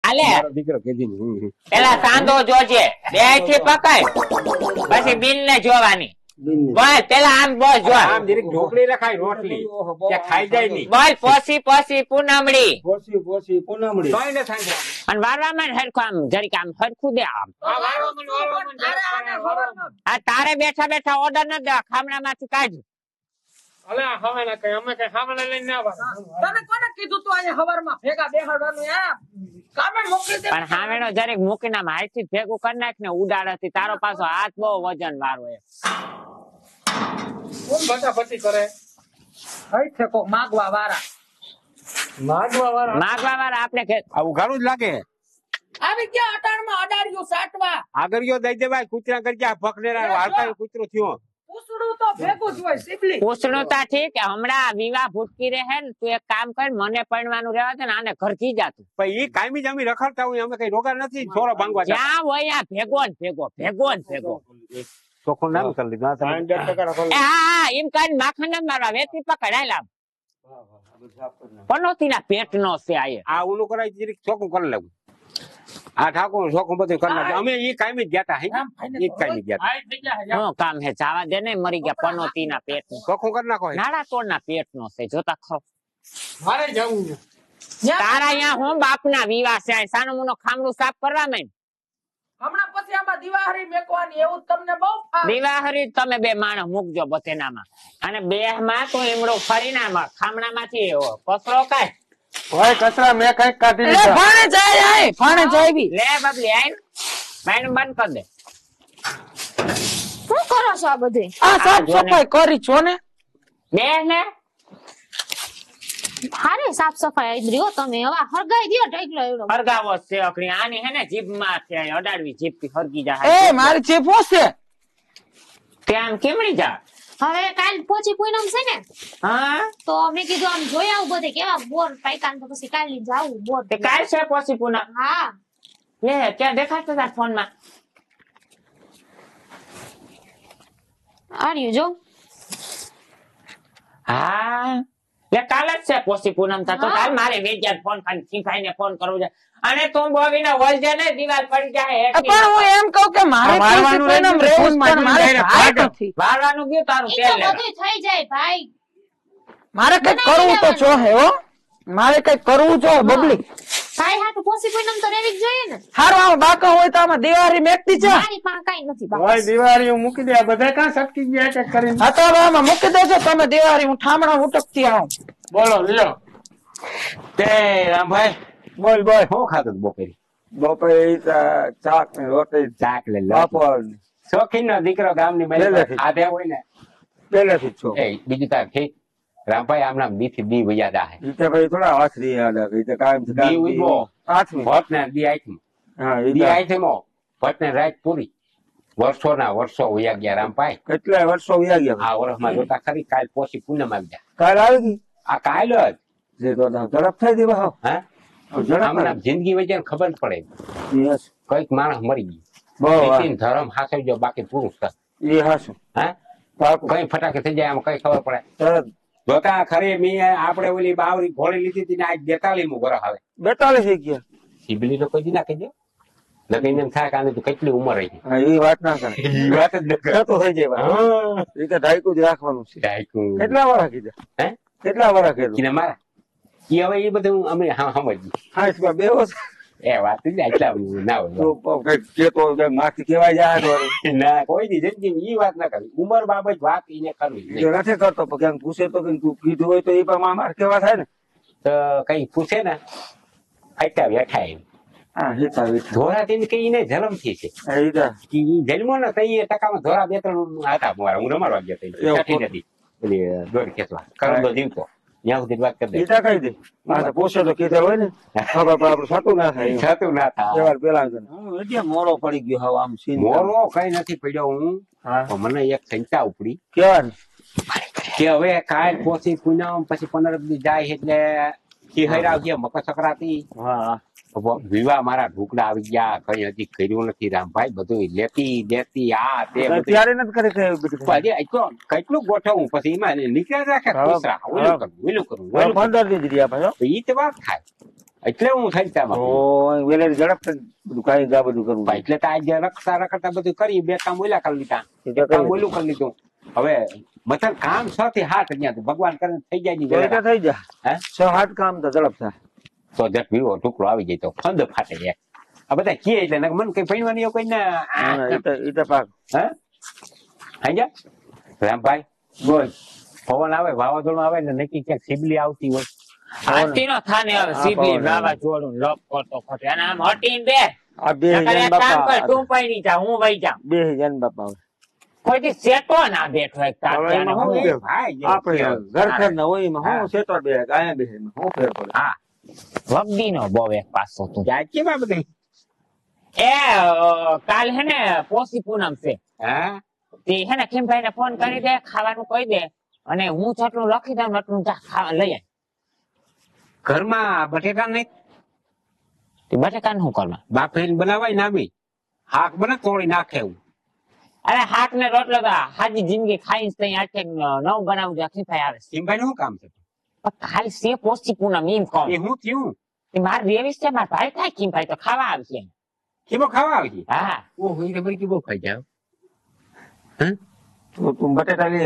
આલે મારો દીકરો કીધી ને. પેલા સાંધો જોજે, બે થી પકડ, પછી બિન ને જોવાની. બોલ પેલા આમ બોલ જો, આમ જરીક ઢોકળી રખાય રોટલી કે ખાઈ જાય નહીં. બોલ પોસી પોસી પૂનમડી. પોસી પૂનમડી. તોય ને સાંજે અને વારવામાં હરખું આમ જરીક આમ હરખું દે આમ. આ તારે બેઠા બેઠા ઓર્ડર ન દે, ખામણા માંથી કાઢ. અલે હવે ના કઈ અમે કઈ ખાવાના લઈને ના આવા. તને કોને કીધું તું અહીંયા હવારમાં ભેગા બેહાડવાનું એમ? કામે મોકલી દે. પણ હામેનો જરીક મૂકીને આમ હાથથી ભેગું કરી નાખ ને ઉડાડતી. તારો પાછો હાથ બહુ વજન વાળો એમ. કોણ બટાબટી કરે? હઈ છે કો માગવા વાળા. માગવા વાળા. માગવા વાળા આપણે આ ઉઘાડું જ લાગે. આવી ગયા અટાણમાં અડાડ્યું સાટવા. આગળ ગયો દઈ દે ભાઈ, કૂતરા કરી ગયા પકડેરા વાળતા કૂતરો થયો. પૂછડું તો ભેગું જ હોય સિબલી. પૂછડું તા ઠીક, હમણાં વિવાહ ભૂટકી રહે ને, તું એક કામ કર, મને પરણવાનું રહેવા દે ને, આને ઘર કી જાતું. પણ ઈ કાયમી જ અમે રખડતા હોય, અમે કઈ રોગા નથી છોરો ભાંગવા જા. જ્યાં હોય આ ભેગો જ ભેગો, ભેગો જ ભેગો. ચોખ્ખું નામ કરી લીધું. હા એમ કરીને માખણ ન મારવા, વેતી પકડાય લાવ. પનોતી ના પેટ નો છે આ. આ ઓલું કરાય જરીક ચોખ્ખું કરી લેવું. આ ઠાકોર ચોખ્ખું બધું કરી નાખ્યું. અમે ઈ કાયમી જ ગયા તા. ઈ કાયમી ગયા તા. શું કામ હે, જાવા દે ને, મરી ગયા પનોતી ના પેટ નું. ચોખ્ખું કરી નાખો. નાડા તોડ ના પેટ નો છે, જોતા ખરો. મારે જવું છે. તારા અહીંયા હું બાપ ના વિવાહ છે, સાનો મુનો ખામડું સાફ કરવા માંડ. હમણાં પછી આમાં દિવાહરી મેકવાની એવું તમને બહુ ફાવે. દિવાહરી તમે બે માણસ મૂકજો બતેનામાં, અને બે માં તું એમડો ફરીને ખામણા માંથી કચરો કાઢ. ભાઈ કચરા મેં કઈક કાઢી લે લીધા. ફાણે જાય આય, ફાણે જાય બી. લે બબલી આઈ બાયણું બંધ કર દે. શું કરો છો આ બધે? આ સાફ સફાઈ કરી છો ને? બે ને હારે સાફ સફાઈ આદરી હો તમે. હવે હરગાઈ દ્યો ઢગલો એવડો. હરગાવો છે અકડી, આની હે ને જીભ માં છે અડાડવી, જીભ થી હરગી જાય. એ મારી ચેપો છે. ત્યાં કેમડી જા. હવે કાલ પોચી પૂનમ છે ને, હા તો મેં કીધું આમ જોઈ આવું બધે કેવા બોર પાઈકાન, તો પછી કાલે જાવું બોર. તે કાલ છે પોસી પૂનમ. હા લે ક્યાં દેખાતો તાર ફોન માં? આર્યું જો. હા લે કાલ જ છે પોસી પૂનમ. થતો હા. કાલ મારે વેજ્યા ફોન ખાલી ખીખાઈને ફોન કરવો છે. અને તું બોવીને વળજે ને, દિવાલ પડી જાય. પણ હું એમ કહું કે મારે મારવાનું પોસી પૂનમ રહેતું રહેવું જ, પણ મારે direct ભાઈ ભાગો. નથી. વાળવાનું ગયું તારું એ તેલ તો લેવા. બધું થઈ જાય ભાઈ. મારે કઈક કરવું તો છો હે હો. મારે કઈક કરવું છો બબલી. ભાઈ હાટુ પોસી પૂનમ તો રહેવી જ જોઈએ ને. હારું આમાં બાકા હોય તો આમાં દિવાળી મેકતી છે. મારી પાસે કઈ નથી બાકી. ભાઈ દિવાળી મૂકી દે. બધા કાં સટકી ગયા એક એક કરીને. હા તો હવે આમાં મૂકી દેજો તમે દિવાળી, હું ઠામણા ઉટકતી આવું. બોલો લ્યો. તે રામભાઈ બોલ બોલ. શું ખાધું બપોરે? બપોરે ચાક ને રોટલી ચાક લે લે. પાપડ શોખીન નો દીકરો ગામની મહેલ પહેલેથી. આધે હોય ને. પહેલેથી જ છો. એ બીજું તાર ઠીક. રામભાઈ આમના દી થી દી વૈયા દા હે. ઈ ભાઈ થોડા હાથ રી યાદ આવે. ઈ તો કાયમ થી કાયમ દી ઉભો. હાથમી. ભટ ને દી આઈથી. હા ઈ દી તો આઈથી મો. ભટ ને રાત પૂરી. વર્ષોના વર્ષો વૈયા ગયા રામભાઈ. કેટલાય વર્ષો વયા ગયા. આ વર્ષમાં જોતા ખરી કાલ પોસી પૂનમ આવી જાય. કાલ આવી ગઈ. આ કાલ જ. જે તો ઝડપ થઈ દી બહાવ. હા ઝડપ આમના જિંદગી વચ્ચે ખબર જ પડે. યસ કઈક માણસ મરી ગયું. બહુ નીતિન ધર્મ હાસવજો, બાકી પુરુષ થા. એ હાસું હા પાકું કઈ ફટાકે થઈ જાય આમાં કઈ ખબર પડે. તરત જોતા ખરી મેં આપણે ઓલી બાવરી ઘોડી લીધી હતી ને આજ 42મું વર્ષ આવે. 42 થઈ ગયા. સિબલી તો કોઈ દી ના કહેજો. લગીને એમ થાય કે આને તો કેટલી ઉંમર રહી. હા એ વાત ના કરે. એ વાત જ ન કરે. તો થઈ જાય વાત. હા. એ તો ઢાઈકું જ રાખવાનું છે. ડાયકું. કેટલા વર્ષ કીધા? હે? કેટલા વર્ષ કીધું? કીને મારા. ઈ હવે એ બધું અમે સમજી. હા इसमें બે વર્ષ એ વાત જ આટલા ના હોય. તો કઈક કેતો કઈક માથી કેવાય જાય તો ના કોઈ દી જિંદગી ઈ વાત ના કરવી. ઉંમર બાબત વાત એને કરવી નહીં. જો નથી કરતો પણ ક્યાંક પૂછે તો કઈ તું કીધું હોય તો એ પણ માર કેવા થાય ને. તો કઈ પૂછે ને આટલા બેઠા એમ. હા હિતા હિતા ધોરા તેને કઈ એને જન્મ થી છે. હિતા ઈ જન્મો ને તઈ એ ટકામાં ધોરા બે ત્રણ હતા મારા. હું રમાડવા ગયો તઈ. એવું કાઠી નદી. પેલી દોડ ખેંચવા કરંદો જીવતો. ત્યાં સુધી વાત કરી દે. હિતા કઈ દે. હા તો પૂછે તો કીધા હોય ને ખબર પણ આપણું સાતું ના થાય. થતું ના થાય. એવાર પેલા એટલે મોડો પડી ગયો હવે આમ સીન મોરો કઈ નથી પડ્યો હું. હા તો મને એક ચિંતા ઉપડી કેવાનું કે હવે કાલ પોસી પૂનમ પછી 15 દી જાય એટલે ખીહરા ગયા મકર સંક્રાંતિ. હા વિવાહ મારા ઢોકળા આવી ગયા. કઈ હજી કર્યું નથી રામભાઈ. બધું લેતી દેતી આ તે બધું. ત્યારે નથી કરી કઈ બધું પછી કેટલું ગોઠવું પછી એમાં નીકળ્યા રાખે ખુસરા. ઓલું કરવું ઓલું કરવું ઓલું કરવું. 15 દી જ રહ્યા ભાઈ તો ઈ તો વાત થાય. એટલે હું થઈ તો વેલેરી ઝડપ બધું કાંઈ ગા બધું કરવું ભાઈ એટલે તો આજે રખતા બધું કરી 2 કામ ઓલા કરી લીધા એ તો એક કામ કરી ઓલું કરી લીધું હવે મતલબ કામ 6 થી 7 અહીંયા તો ભગવાન કરીને થઈ જાય ની તો વેલા થઈ જા હે 6-8 કામ તો ઝડપ થાય તો જટ વિવો ટુકડો આવી જાય તો ફંદ ફાટે જાય આ બધા કે એટલે મન કઈ પૈણવાની કોઈ ના એ તો પાક હે હાજા રામભાઈ બોલ પવન આવે વાવાઝોડું આવે ને નક્કી ક્યાંક સિબલી આવતી હોય આજથી નો થાને હવે સીબલી વાવાઝોડું લપ કરતો ખોટે અને આમ હટીને બે આ બે નકર એક જન કામ કર બાપા તું પૈણી જા હું વઈ જાઉં બે જન બાપા કોઈથી સેટો ના બેઠો એક તાત્યાને હવે હું. એમાં ભાઈ આપણે ઘરખર ના હોય એમાં હું સેતો બે ગાયા બે હું ફેર પડે હા વગડીનો બહુ એક પાસો તું જાય કેવા બધી એ કાલ હે ને પોસી પૂનમ છે હા તે હે ને ખીમભાઈ ને ફોન કરી દે ખાવાનું કહી દે અને હું જેટલું લખી દઉં એટલું જા ખાવા લઈ આય ઘરમાં બટેટા નહીં તે બટેકાને શું કરવા બાફીને બનાવાય નામી હાક બને તોડી નાખે એવું અરે હાક ને રોટલો તો હાજી જિંદગી ખાઈને તઈ આઠે નવ બનાવું જા ખીમભાઈ આવે છે સિંભાઈ નું શું કામ છે પણ કાલ છે પોસી પૂનમ એમ કહું એ હું થયું તે મારે રેવીશ છે મારા ભાઈ થાય ખીમભાઈ તો ખાવા આવશે કેવો ખાવા આવી છે હા ઓહો એ બરી કેવો ખાઈ જાવ તો તું બટેટા લે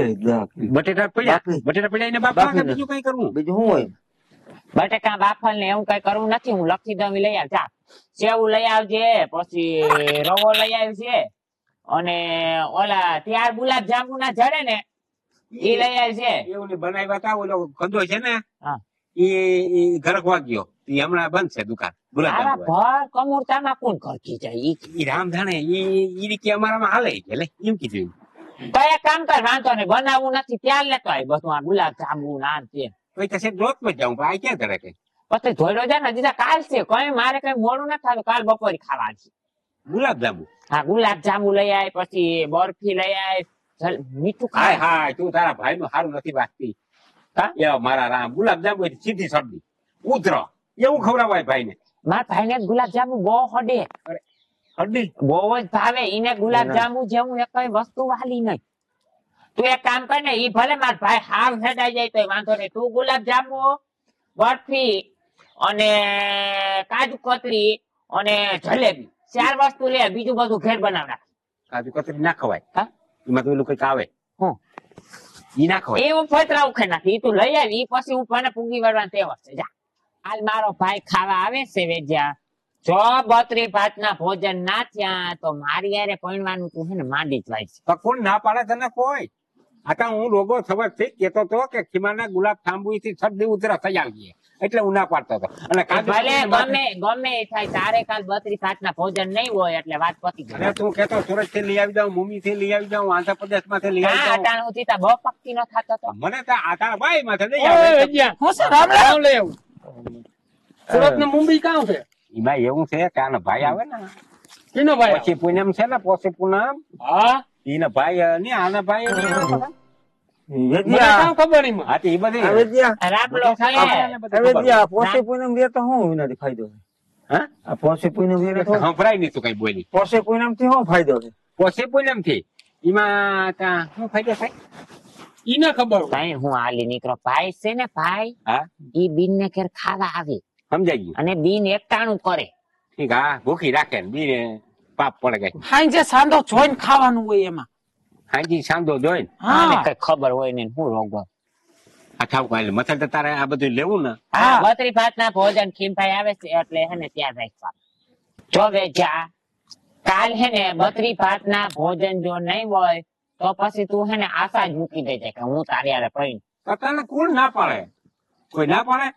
બટેટા પડ્યા બાફી. બટેટા પડ્યા એને બાફવા કે બાફીને. બીજું કઈ કરવું બીજું શું હોય બટેકા બાફલ ને એવું કઈ કરવું નથી હું લખી દઉં ઈ લઈ આવ જા સેવ લઈ આવજે પછી રવો લઈ આવજે અને ઓલા ત્યાર ગુલાબ જાંબુ ના જડે ને એ લઈ આવજે એવું ને બનાવ્યા તા ઓલો કંદો છે ને હા. એ ઘરક વાગ્યો એ હમણાં બંધ છે દુકાન ગુલાબ આવા જાંબુ ભર કમુરતામાં કોણ ખર્ચી જાય ઈ રામ જાણે ઈ કે અમારામાં હાલે છે એટલે એમ કીધું તો એક કામ કર વાંધો ને બનાવવું નથી ત્યાર લેતો આય બધું આ ગુલાબ જાંબુ ના તે કોઈ તો રોજ માં જાઉં પણ આ ક્યાં કરે કે પછી ધોઈડો જાય ને હજી તો કાલ છે કઈ મારે કઈ મોડું નથી થતું કાલ બપોરે ખાવા છે ગુલાબ જાંબુ હા ગુલાબ જાંબુ લઈ આય પછી બરફી લઈ આય મીઠું હાય ખાય હાય તું તારા ભાઈ નું સારું નથી વાગતી હા? એ મારા રામ ગુલાબ જાંબુ એટલે સીધી શરદી ઉતરો એવું ખવડાવાય ભાઈ ને મારા ભાઈ ને ગુલાબ જાંબુ બહુ હડે હરડી બહુ જ ભાવે ઈને ગુલાબ જાંબુ જેવું એક કઈ વસ્તુ વાલી નહીં તું એક કામ કર ને ઈ ભલે માર ભાઈ હાવ હેડાઈ જાય તો વાંધો નહીં તું ગુલાબ જાંબુ બરફી અને કાજુ કતરી અને જલેબી 4 વસ્તુ લે બીજું બધું ઘેર બનાવ નાખ કાજુ કતરી ના ખવાય હા? એમાં તો એલું કઈક આવે હું ઈ ના ખવાય એ હું ફતરા ઉખે નાખી ઈ તું લઈ આવી ઈ પછી હું મને પૂગી વળવાનું તહેવાર છે જા હાલ મારો ભાઈ ખાવા આવે છે વેજ્યા જો બત્રી ભાત ના ભોજન ના થયા તો મારી યારે પૈણવાનું તું હે ને માંડી જ વાય છે તો કોણ ના પાડે તને કોઈ આતા હું રોગો ખબર થઈ કેતો તો કે ખીમાના ગુલાબ જાંબુ થી શરદી ઉતરા થઈ આવી એટલે હું ના પાડતો હતો અને કાજુ ભલે કતરી ગમે એ થાય તારે કાલ બત્રી ભાત ના ભોજન નહીં હોય એટલે વાત પતી ગઈ અને તું કેતો સુરત થી લઈ આવી જાઉં મુંબઈ થી લઈ આવી જાઉં આંધ્રપ્રદેશ માંથી લઈ આવી હા જાઉં અટાણ સુધી તા બહુ પક્કી નો થતો તો મને તો આ તારા ભાઈ માંથી લઈ આવે હું છે રામ રામ સુરત ને મુંબઈ કાં છે એમાં એવું છે કે આનો ભાઈ આવે ને કિનો પછી પૂનમ છે ને પોસી પૂનમ હા એના ભાઈ ને આના ભાઈ વેદિયા ખબર નહીં હા તો એ બધી વેદિયા રાબલો કે વેદિયા પોસે પૂનમ રે તો હું વિનાથી ફાયદો છે હા આ પોસે પૂનમ રે તો સંભળાય નહીં તું કઈ બોલી પોસે પૂનમ થી શું ફાયદો છે પોસી પૂનમ થી એમાં શું ફાયદો થાય ઈને ખબર કઈ હું હાલી નીકળો ભાઈ છે ને ભાઈ હા ઈ બીન ને ઘેર ખાવા આવે સમજાઈ ગયું અને બીન એકટાણું કરે ઠીક હા ભૂખી રાખે ને બીને પાપ પડે ગઈ હાઈ જે સાંધો જોઈને ખાવાનું હોય એમાં હાજી સાંધો જોઈને આને હા કઈ ખબર હોય ને હું રોગો આ થાવ કાલે મથલ તો તારે આ બધું લેવું ને હા બત્રી ભાત ના ભોજન ખીમભાઈ આવે છે એટલે હે ને ત્યાં રાખવા જો બે જા કાલ હે ને બત્રી ભાત ના ભોજન જો નહીં હોય તો પછી તું હે ને આશા જ મૂકી દેજે કે હું તારી હારે પૈણ તો તને કોણ ના પાડે કોઈ ના પાડે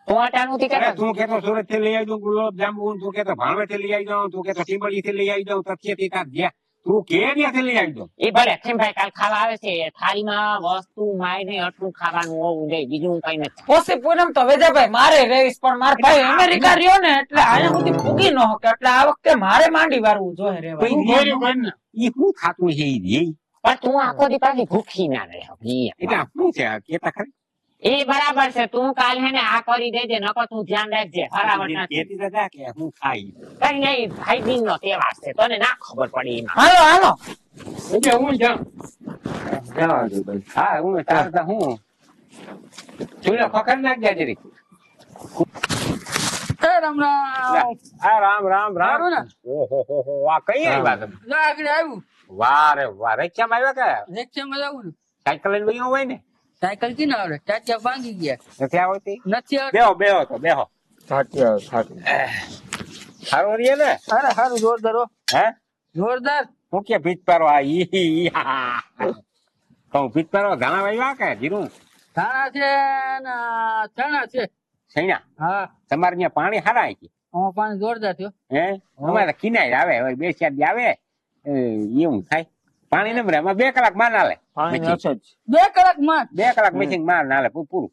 તું અટાણું થી અરે કે તું કેતો સુરત થી લઈ આવી દઉં ગુલાબ જાંબુ તું કેતો ભાણવે થી લઈ આવી દઉં તું કેતો ટીંબડી થી લઈ આવી દઉં તથ્ય થી તાર જ્યાં તું કે ત્યાંથી લઈ આવી દઉં એ ભલે ખીમભાઈ કાલ ખાવા આવે છે થાળીમાં વસ્તુ માયને આટલું ખાવાનું હોવું જોઈએ બીજું કઈ નથી પોસી પૂનમ તો વેજાભાઈ મારે રહીશ પણ મારા ભાઈ અમેરિકા રહ્યો ને એટલે અહીંયા સુધી પૂગી ન શકે એટલે આ વખતે મારે માંડી વારવું જોઈએ રેવા ઈ શું થાતું છે ઈ રે? પણ તું આખો દી પાછી ભૂખી ના રહે એટલે આ શું છે આ કેતા ખરી એ બરાબર છે તું કાલ હે ને આ કરી દેજે નકર તું ધ્યાન રાખજે હરાવટ નથી કેતી તો જા કે હું ખાઈ કઈ નહીં ભાઈ દિન નો તહેવાર છે તને ના ખબર પડી એમાં હાલો હાલો હું જાઉં જવા દે ભાઈ હા હું તાર તો હું ચૂલો ખખર નાખ જરી રામ રામ. આ રામ રામ રામ સારું ને? ઓહો હો હો આ કઈ આવ્યા તમે જો આગળ આવ્યું. વાહ રે વાહ રિક્ષામાં આવ્યા કે રિક્ષામાં જવું ને. સાયકલ લઈને વયો હોય ને સાયકલ કી ના આવડે? ટાટિયા ભાંગી ગયા. નથી આવતી નથી આવડે. બેહો તો બેહો થાકી આવે થાકી સારું રીએ ને અરે સારું જોરદાર હો. હે જોરદાર. હું કે ભીત પારો આ ઈ કહું ભીત પારો ધાણા વાવ્યા કે જીરું ધાણા છે ને ચણા છે. સૈણા હા તમારે ત્યાં પાણી હારા છે આમાં પાણી જોરદાર થયો. હે અમારે કિનાય આવે હવે 2-4 દી આવે એવું થાય પાણી નમરે એમાં 2 કલાક માર ના લે પાણી અછત છે. 2 કલાક માં 2 કલાક મશીન માર ના લે પૂરું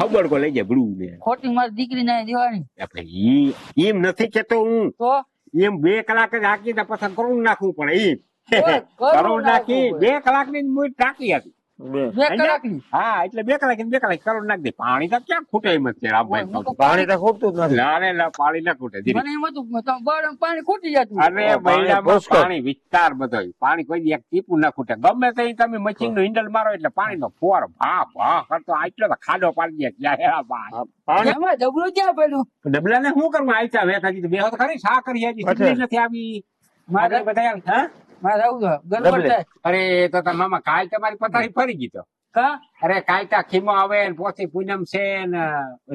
ખબર કો લઈ જાય ભડું ને ખોટી મારી દીકરી ને દેવાની. આપણે એમ નથી કેતો હું તો એમ 2 કલાક જ હાકી ને પછી કરું નાખવું પડે એમ કરું કરું નાખી નાખવું પડે. 2 કલાક ની મૂળ ટાંકી હતી બે 2 કલાક ની. હા એટલે 2 કલાક ને 2 કલાક કરું નાખ દે પાણી તો ક્યાં ખૂટે એમ જ છે રામભાઈ કહું. પાણી તો ખૂટતું જ નથી. ના રે ના પાણી ના ખૂટે ધીરે. મને એમ હતું તમે બળ પાણી ખૂટી જતું. અરે મહિનામાં પુષ્કળ. પાણી વિસ્તાર બધો પાણી કોઈ દી એક ટીપું ના ખૂટે ગમે તે તમે મશીન નું હિન્ડલ મારો એટલે પાણી નો ફોર ભા ભા કરતો આટલો તો ખાડો પાડી દે ક્યાં હેરા બા. પાણી એમાં ડબલું ક્યાં પડ્યું? ડબલા ને શું કરવા આયતા વેતા કીધું બે તો ખરી શા કરી હજી અચ્છા. સીધી નથી આવી મારે આગળ બધા આવી, હા મારે આવું છે. ગરબડ ડબલે. થાય. અરે તો તાર મામા કાલ તમારી પથારી ફરી ગઈ તો કા? અરે કાલ તા ખીમો આવે ને પોતી પૂનમ છે ને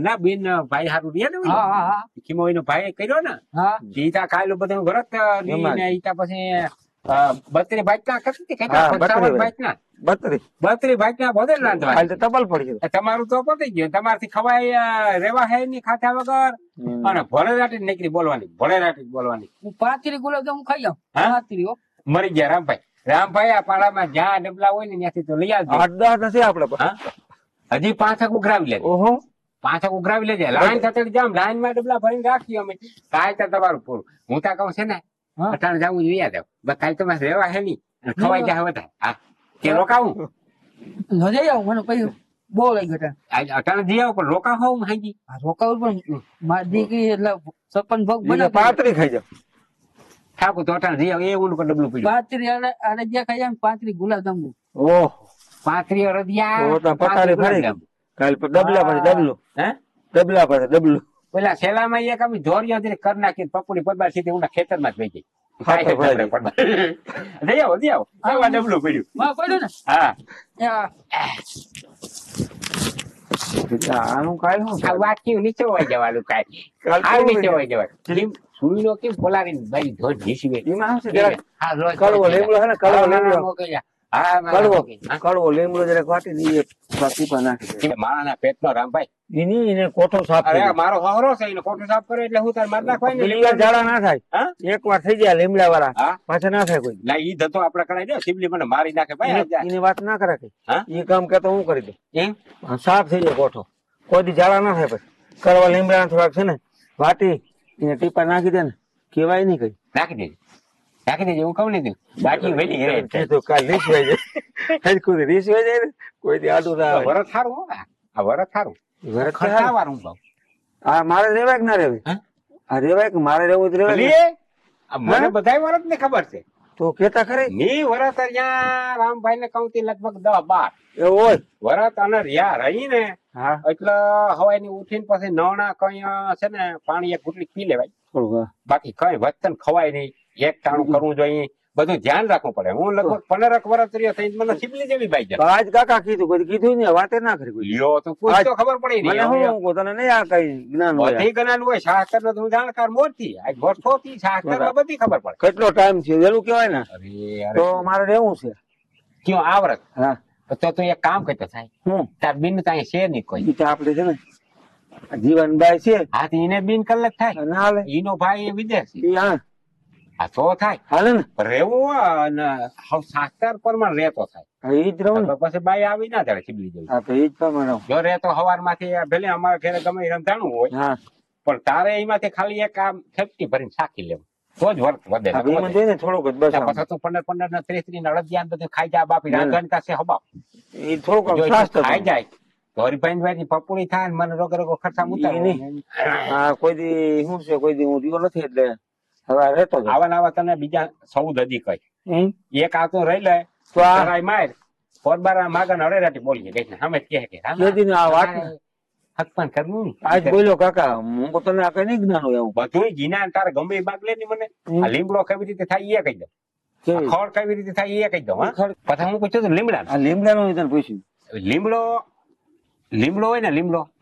ના બેન ભાઈ હારું રે ને હા હા હા ખીમો એનો ભાઈ કર્યો ને હા. ઈતા કાલ બધું વ્રત એમાં જ. ને ઈતા પછી 32 બાઈકના કરતી હા, કેટલા 32 બાઈકના 32 32 બાઈકના બધે રાંધવા હાલ તો ટપલ પડી ગયું. તમારું તો પતી ગયું તમારથી ખવાય રેવા હે ની ખાધા વગર અને ભોળેરાટી નીકળી બોલવાની ભોળેરાટી બોલવાની હું 5 ગુલાબજામુન ખાઈ જાઉં. હા? 5 હો. મરી ગયા રામભાઈ આ પાડામાં જ્યાં ડબલા હોય ને ત્યાંથી તો લઈ આવજો 8-10 નથી આપડે પાસે. હા હજી 5 ઉઘરાવી લેજે ઓહો 5 ઉઘરાવી લેજે લાઈન થતી જામ લાઈન માં ડબલા ભરીને રાખીએ અમે કાંઈ તો તમારું પૂરું હું તા કહું છે ને હા. અટાણે જવું જોઈએ જાવ બસ કાલ તમારે રહેવા હે નહીં અને ખવાઈ જાય વધારે હા કે રોકાવું ન જઈ આવું. મને પછી બહુ લઈ ગયા. આ અટાણે જઈ આવો પણ રોકા હોઉં હાજી રોકાવું પણ મારી દીકરી એટલે સરપંચ ભોગ એને બને 35 ખાઈ જાવ. ઠાકુર તો અટાણે જઈ આવો એ ઓલું ડબલું પડ્યું 35 આને જ્યાં ખાઈ જાય 35 ગુલાબજામુન. ઓહ 35 અડદિયા તો પથારી ફરી ગઈ. કાલ પર ડબલા પાસે ડબલું હે ડબલા પાસે ડબલું. પેલા સેલામાં એક અમે ધોરિયા કરી નાખી પપડી પડવા સીધી ઊંડા ખેતરમાં જ વહી ગઈ ખાતર ભરાઈ ગઈ. જઈ આવો એવા ડબલું પડ્યું માં પડ્યું ને. હા આનું કાંઈ શું આ થાય? વાક્યું નીચે હોય જવાનું કાંઈ કાલ આ કેવું નીચે થઈ હોય જવાનું સુઈનો કેમ પોલારીને બાઈ ધોધ ઘીસી એમાં શું છે જરાક હા રોજ કડવો લીમડો છે ને કડવો લીમડો મોકલી જા. હા કડવો કડવો લીમડો જરાક વાટી દઈએ ટીપા નાખી દે. માણા પેટનો રામભાઈ એની એને કોઠો સાફ અરે કરી આ મારો હવરો છે એને ખોટું સાફ કરે એટલે હું તાર માર નાખવાય ને પેલી વાર ઝાડા ના થાય. હા? એક વાર થઈ જાય લીમડા વાળા હા? પાછા ના થાય કોઈ. ના ઈ ધતો આપડે કરાઈ દે સિબલી મને મારી નાખે ભાઈ આ એની વાત ના કરે કઈ. હા? એ કામ કેતો હું કરી દઉં. એમ સાફ થઈ જાય કોઠો કોઈ દી ઝાડા ના થાય પછી કરવા લીમડા થોડાક છે ને વાટી એને ટીપા નાખી દે ને કેવાય નહીં કઈ. નાખી દેજે હું કહું નહીં બાકી વેલી હેરે એ તો કાલ રીસવાઈ જાય કોઈ રીસવાઈ જાય ને કોઈ દી આડું ના આવે. વરસ સારું હો આ વરસ સારું વરસ તો ખર્ચા સારું. વાળું ભાવ આ મારે રેવાય કે ના રેવાય? હા? આ રેવાય કે મારે રેવું જ રેવાય ને? ભલે, આ મને હા? બધાય વરસ ને ખબર છે તો કેતા ખરી ની વરસ અહીંયા રામભાઈ ને કહું લગભગ 10-12 એવું હોય. વરસ અને રહ્યા રહી ને હા એટલે હવાઈ ની ઉઠીને પછી નવણા કઈ છે ને પાણી એક ઘૂંટડી પી લેવાય થોડું હા. બાકી કઈ વતન ખવાય નહીં એક ટાણું કરવું જોઈએ બધું ધ્યાન રાખવું પડે હું લગભગ 15 વર્ષ રહ્યો થઈ મને સિબલી જેવી બાઈ તો જાય આજ કાકા કીધું કોઈ કીધું ને વાતે ના કરી કોઈ. લ્યો તો પૂછ તો ખબર પડી મને નહીં શું કહું, તને નહીં આ કઈ જ્ઞાન હોય. બધી ગણાનું હોય શાસ્ત્ર નો હું જાણકાર મોરથી આ વર્ષોથી શાસ્ત્ર માં બધી ખબર પડે કેટલો ટાઈમ છે વેલું કેવાય ને અરે તો મારે રહેવું છે. ક્યાં આવરત હા તો તું એક કામ કરતો થાય હું તાર બિન ત્યાં છે નહીં કોઈ ઈ તો આપડે છે ને આ જીવનભાઈ છે હાથી એને બિન કલાક થાય ના હાલે ઈનો ભાઈ એ વિદેશી ઈ હા આ તો થાય હાલે ને રેવું અને હવે શાસ્ત્ર પ્રમાણ રહેતો થાય હા, ઈ જ રહું ને. તો પછી બાઈ આવી ના જાય સિબલી જેવી હા તો ઈ જ પ્રમાણે રહું. જો રહેતો હવાર માંથી ભલે અમારા ઘરે ગમે એ રમતાણું હોય હા પણ તારે એમાંથી ખાલી એક આમ ફેફટી ભરીને સાકી લેવું તો જ વર્ત વધે હા, એમાં જોઈને થોડુંક જ બસ આમ. પછી તું 15 ને 30 ને અડદિયા ને બધું ખાઈ જાય બાપી રાંધવાની પાસે હબાવ ઈ થોડુંક જો આમ એ શાસ્ત્ર ખાઈ છે. જાય તો હરિભાઈ પપુડી થાય ને મને રોગે રોગો ખર્ચા ઈ નહીં. હા કોઈ દી શું છે કોઈ દી હું રહ્યો નથી એટલે હવે આ રહેતો જ. આવા ને આવા તને બીજા 14 હજી કઈ હમ? એક આ તો રહી લે તો આ કરાય માર પોરબારા માગન હળેરાટી બોલીએ કઈ સામે જ કહે કે કેદી ને આ વાત ને? હક પણ કરવું ને. આજ બોલ્યો કાકા હું તો તને આ કઈ નહીં જ્ઞાન હોય એવું બધુંય જીના તારે ગમે એ બાગ લે ને મને આ લીમડો કેવી રીતે થાય એ કહી દઉં કેવી? ખડ કેવી રીતે થાય એ કહી દઉં હા પછી હું પૂછ્યું હતું લીમડા આ લીમડાનું તને પૂછ્યું લીમડો હોય ને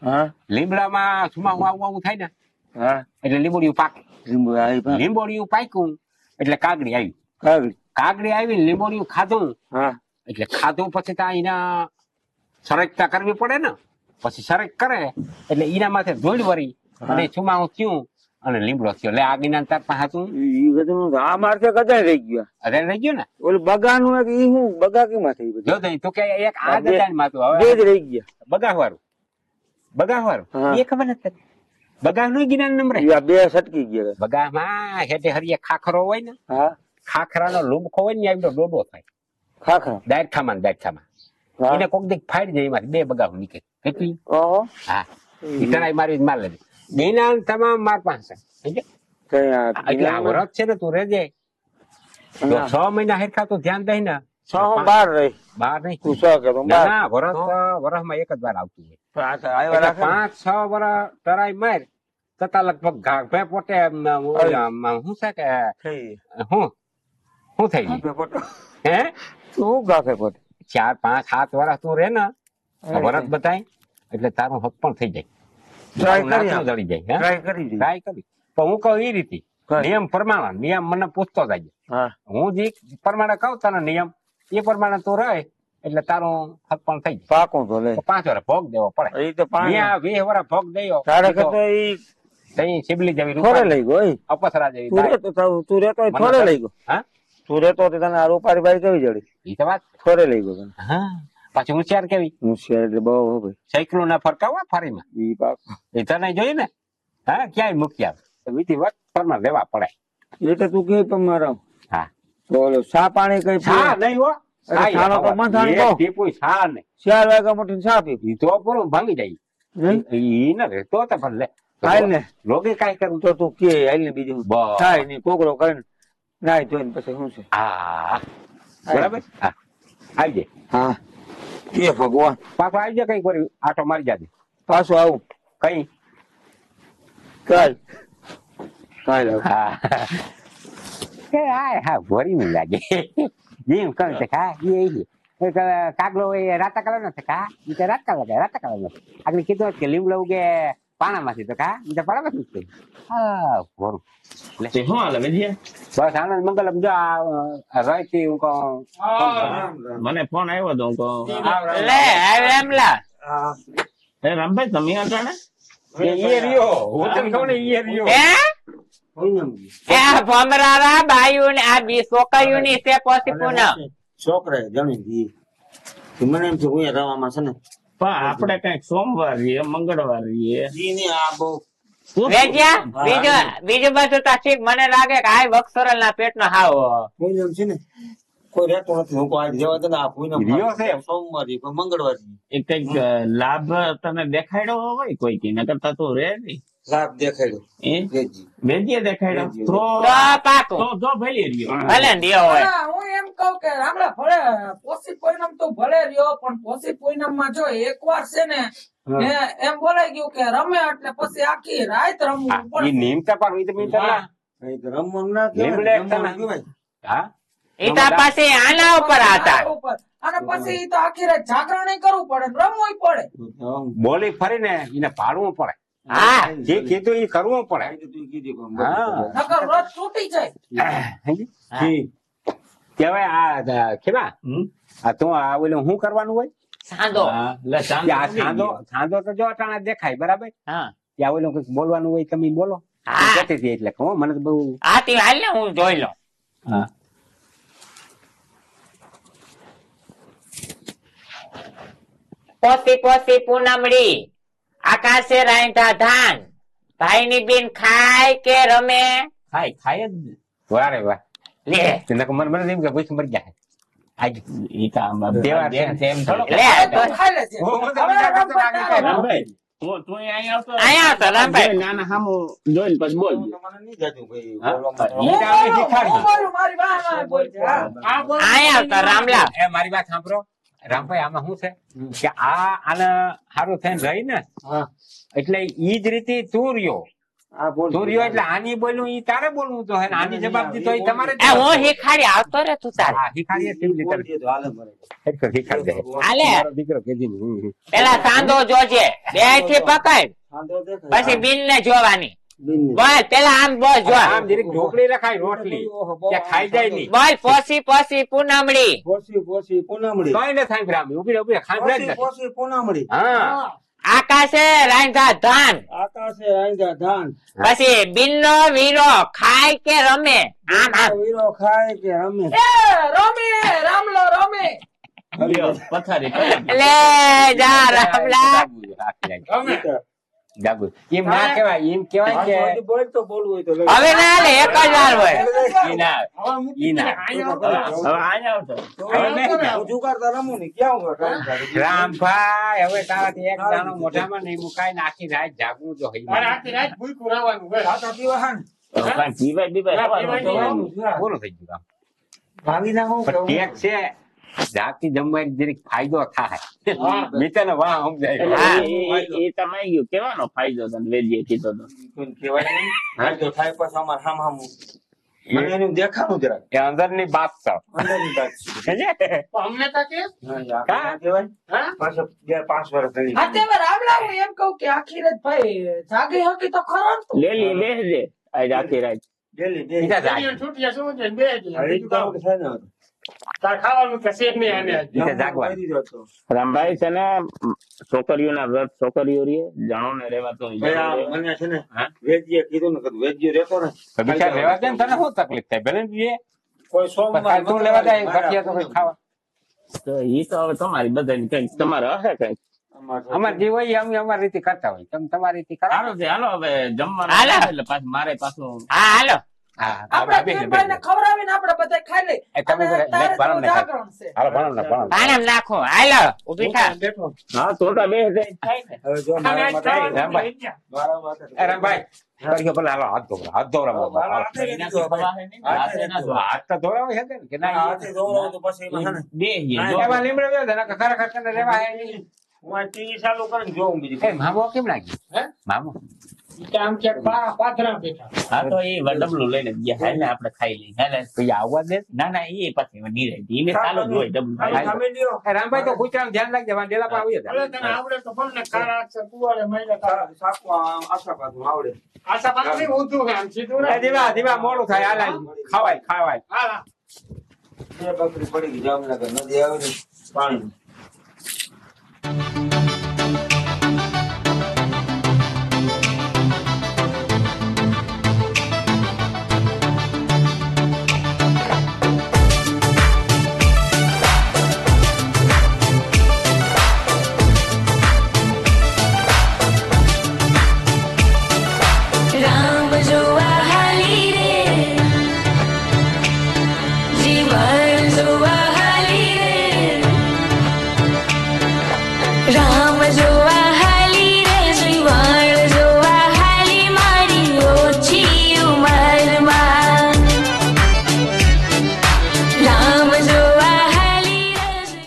હા લીમડામાં સુમા આવું થાય ને હા એટલે લીંબોડિયું પાકે લીંબુ આવી પા લીંબોડિયું પાક્યું એટલે કાગડી આવી કાગડી કાગડી આવી લીંબોડિયું ખાધું હા એટલે ખાધું પછી ત્યાં એના સરકતા કરવી પડે ને પછી સરક કરે એટલે એના માથે ધૂળ વળી અને છુમાવું થયું અને લીમડો થયો એટલે આગીના તાર પાસે હતું ઈ બધું આ મારતે કદાચ રહી ગયા અરે રહી ગયું ને ઓલું બગાનું એક ઈ હું બગા કેમાં થઈ બધું જો તો કે એક આ ગજાન માથું બે હવે જ રહી ગયા બગાહવાળું હા. એ ખબર નથી બગાહ નું ગિનાર નંબર ઈ આ બે સટકી ગયા બગાહમાં હેઠે હરિયે ખાખરો હોય ને હા ખાખરાનો લુમખો હોય ને એનો ડોડો થાય ખાખરા દાયખામાં હા. એને કોક દીક ફાડી જાય એમાંથી બે બગાહ નીકળે કેટલી ઓહો હા ઈતરાય મારી માર લેજે ગિનાર તમામ માર પાસે સમજ્યો? કઈ આ એટલે આ વરસ છે ને તું રેજે તો હા. 6 મહિના હેરખા તો ધ્યાન દઈ ને છ હું બાર રહી બાર નહીં તું છ કે તો ના બાર ના વરસમાં એક જ વાર આવતું હોય પણ આ તો આવ્યા એટલે રાખે ને. 5-6 વર્ષ ટરાઈ માર તતા લગભગ ઘાઘે પોતે શું છે કે થઈ શું થઈ ગયું ગાફે પોટો. હે શું ગાફે પોટો? 4-5-7 વર્ષ તું રે ને અરે વરસ બતાય એટલે તારું હક પણ થઈ જાય Try તારું નાકનું કરી જડી જાય ટ્રાય કરી જોઈએ. ટ્રાય કરી તો હું કહું એ રીતે કઈ? નિયમ પ્રમાણે નિયમ મને પૂછતો જાય હા હું જે પ્રમાણે કહું તને નિયમ એ પ્રમાણે તું રહે એટલે તારું હક પણ થઈ જાય પાકું તો લે તો 5 વર્ષ ભોગ દેવો પડે ઈ તો પાણી 20 વર્ષ ભોગ દેયો તારે કરતો ઈ તઈ સિબલી જેવી થોડે રૂપાળી, લઈ ગયો ઈ. અપસરા જેવી તું દાળ. રેતો તું રેતો હોય મને થોડે તો- લઈ ગયો હા તું રેતો હોય તો તને આ રૂપારી બાઈ કેવી જડી ઈ તો વાત થોડે લઈ ગયો તને હા પાછી હોશિયાર કેવી હોશિયાર એટલે બહુ હો ભાઈ સાયકલો ના ફરકાવા ફરીમાં ઈ પાક એ તને જોયું ને હા ક્યાંય મૂકી આવે વિધિ વખત ફરમાં લેવા પડે એટલે તું કે પણ મારા હા તો ઓલો સા પાણી કઈ સા નહીં હો અરે સાનો તો બંધાણી બહુ. ટીપુય સા નહીં 4 વાગ્યા મોટી સા પી ઈ તો પૂરું ભાંગી જાય નહીં? ઈ ન રહેતો તો પણ લે હાલ ને લોગે કાંઈ કરવું તો તું કે હાલ ને બીજું બસ. થાય નહીં કોકરો કરીને નાય ધોઈને પછી શું છે હા બરાબર હા આવી જાય હા એ ભગવાન પાછો આવી જાય કઈ કરી આટો મારી જાજે પાછું આવું કઈ કાલ કાલ આવું હા કે હા ભરી નહીં લાગે જેમ કહું તો ખા એ કાગલો એ રાતા કલર નો છે ખા ઈ તો રાત કલર નો આગળ કીધું કે લીમડો ઉગે પાણામાંથી તો ખા ઈ તો પાણામાંથી જ છે હા ભરું લે તે શું હાલે વિજય? બસ આનંદ મંગલમ જો આ રહીથી હું કહું મને ફોન આવ્યો તો હું કહું, લે આવે એમલા એ રામભાઈ તમે અટાણે કે ઈ રહ્યો હું તને કહું ને ઈ રહ્યો હે એ આ ભમરારા બાયું ને આ બી છોકરીઓ ની છે પછી પૂનમ છોકરા જમી દી મને એમ છે હું રવામાં છે ને પણ આપણે કઈક સોમવાર રહીએ મંગળવાર રહીએ ઈ ને આ બહુ વેજ્યા બીજું બધું તો ઠીક મને લાગે કે આ વક્ષોરલ ના પેટ નો હાવ પૂનમ છે ને કોઈ રહેતો નથી હું આજ જવા દે ને આ પૂનમ રહ્યો છે. સોમવારી પણ મંગળવારી એ કઈક લાભ તને દેખાડ્યો હોય કોઈ કી નકર તું રે નહીં લાભ દેખાડ્યો એ વેજી વેદીએ દેખાડ્યો વેદીએ. તો તો પાકું તો ભલે રહ્યો ભલે ને દિયો હોય ના, હું એમ કહું કે રામડા ભલે પોષી પૂનમ તો ભલે રહ્યો પણ પોષી પૂનમ માં જો એકવાર છે ને એમ બોલાઈ ગયું કે રમે એટલે પછી આખી રાત રમવું ઈ પડે. નિમતા પર ઈ તો મીટર ના કઈ તો રમવાનું ના લીમડે કહેવાય, એકતા ના. રમવાનું કહેવાય. હા એ તો પછી આના ઉપર હતા ઉપર. અને પછી ઈ તો આખી રાત જાગરણ કરવું પડે ને રમવું પડે. બોલી ફરીને એને પાડવું પડે હા જે કીધું એ કરવું પડે આ તો તું કીધી પણ હા. નકર રોજ તૂટી જાય. કેવાય આ કેવા આ તું આ ઓલું શું કરવાનું હોય સાંધો લે કે આ સાંધો તો જો અટાણા દેખાય બરાબર હા ત્યાં ઓલું કંઈક બોલવાનું હોય તમે બોલો હા. કહેતી હતી એટલે કહું મને તો બહુ આ તી હાલ ને હું જોઈ લઉં હા પોસી પોસી પૂનમડી આકાશે રાંધા ધાન ભાઈ ની બેન ખાય કે રમે ખાય જ ને. વારે વાહ લે મને એમ કે ભૂખ મરી જાય આજે ઈ તો આમ તહેવાર છે. બેન છે એમ થોડો લે તો ખાઈ લેજે. હું તો હવે વિચાર કરતો રમવા લાગે ના છે. રામભાઈ તું અહીંયા આવતો અહીંયા આવતો રામભાઈ. જોઈ નાના સામું જોઈને પછી બોલ મને નહીં જાતું ભાઈ હા? બોલવામાં. ઈ તો આપણે શીખવાડીએ. હું બોલું, મારી વાહ વાહ બોલ છે. હા. અહીંયા આવતો રામલા એ મારી વાત સાંભળો રામભાઈ આમાં શું છે કે આને સારું થઈને રહી ને એટલે ઈ જ રીતે તું રહ્યો એટલે આની બોલવું ઈ તારે બોલવું તો હે ને આની જવાબ દીધો ઈ તમારે જ હું શીખાડી આવતો રે તું તારે હા, શીખાડીએ કેવી રીતે શીખાડી દે. હાલે મારો દીકરો કેદી નું. પેલા સાંધો જોજે બે થી પકડ પછી બિન ને જોવાની બોલ પેલા આમ બોલ જો આમ જરીક ઢોકળી રખાય રોટલી કે ખાઈ જાય નહીં બોલ પોસી પોસી પૂનમડી કઈ ન થાય રામ ઉભી રહે, ઉભી રહે. ખાંભળે જ નથી. હા આકાશે રાંધા ધાન પછી બિન નો વીરો ખાય કે રમે આમ આમ એ રમે રામલો રમે લ્યો, પથારી પથારી. લે જા રામલા જાગુ એમ ના કહેવાય, એમ કહેવાય કે હવે ના લે એક જ વાર હોય ઈ ના ઈ ના હવે આયા આવતો. રામભાઈ હવે તારાથી એક દાણો મોઢામાં નહીં મુકાય ને આખી રાત જાગવું જો હવે કાંઈ પીવાય બીવાય આવવાનું. પૂરું થઈ ગયું કામ. પણ ટેક છે જાગતી જમવાની જરીક ફાયદો થાય મિત્રને વાહ સમજાય. હા. એ તમે ગયું કેવાનો ફાયદો તને વેજીએ કીધો તો એ અંદરની બાત છે. હા તે હવે રામલા હું એમ કહું કે આખી રાત ભાઈ જાગી હકી તો ખરો ને તું? લેલી બેસજે આજ આખી રાત. બીજા જાગે. બીજા જાગવા. રામભાઈ છે ને છોકરીઓના વ્રત છોકરીઓ રે જાણો ને રેવા તો તો બિચાર લેવા દે ને, તને શું તકલીફ થાય ભલે ને જોઈએ. પણ તું લેવા જાય ભઠિયા તો કઈ ખાવા તો ઈ તો હવે તમારી બધાની કઈક તમારે હશે કઈક અમારે જે હોય અમે અમારી રીતે કરતા હોય તમે તમારી રીતે કરો. સારું છે હાલો હવે જમવાનું હાલો. આવે એટલે પાછું મારે પાછું હા હાલો હા આપડે બેન, ભાઈ ને બેન. ખવડાવીને આપડે બધા ખાઈ લઈ એ તમે અને બધા તારે ભણો તો ને ખાય. જાગરણ છે હાલો ભણો ને ભણો. આને નાખો હાલો ઉભી થા હા તો બેસ જાય થાય ને રામભાઈ એ રામભાઈ કર્યો ભલે હાલો હાથ ધોવરા હાથ ધોવરા બાબા, હાલો. હાથ તો ધોવરાવે છે ને કે ના એમાં લીમડો વ્યો છે ને ખરેખર તને રેવા હે નહીં. એ મામો કેમ લાગ્યું મામો હા તો એ ડબલું લઈને ગયા હાલ ને આપણે ખાઈ લઈએ હાલ તો એ આવવા દે. ના ના એ પછી નિરાય એને ચાલુ જ હોય ડબલું ખાઈ. એ રામભાઈ તો કૂતરાનું ધ્યાન રાખજે વાં ડેલા પર આવીએ ધીમા ધીમા મોડું થાય હાલ ખાવાય ખાવાય બકરી પડી ગઈ જામનગર નદી આવે ને પાણી